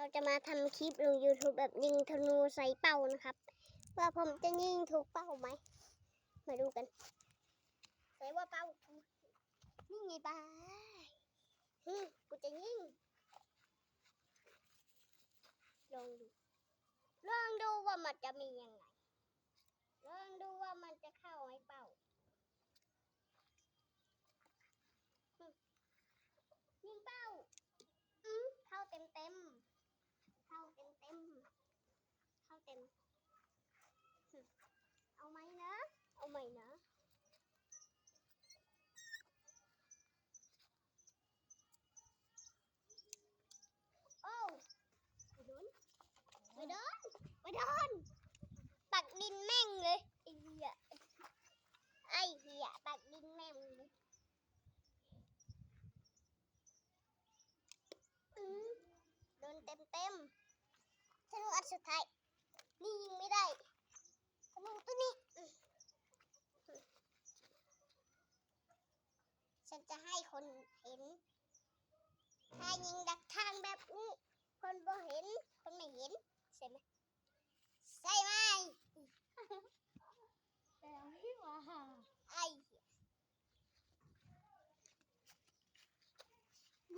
เราจะมาทำคลิปลง YouTube แบบยิงธนูใส่เป้านะครับว่าผมจะยิงถูกเป้าไหมมาดูกันใส่ว่าเป้านี่ไงบ้ากูจะยิงลองดูว่ามันจะมียังไงลองดูว่ามันจะเข้าไหมเป้ายิงเป้าเข้าเต็มเข้าเต็มเอาไหมนะโอ้ไม่โดนปักดินแม่งเลยไอ้เหี้ยปักดินแม่งเลยโดนเต็มธนูอันสุดท้ายนี่ยิงไม่ได้ธนูตัวนี้ฉันจะให้คนเห็นถ้ายิงดักทางแบบนี้คนบ่เห็นคนไม่เห็นใช่ไหมแต่ไม่ว่าย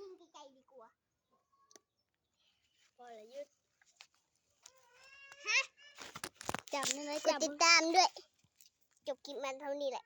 ิงไกลๆดีกว่าพอละยุดจับนั่นเลยกดติดตามด้วยจบคลิปมันเท่านี้แหละ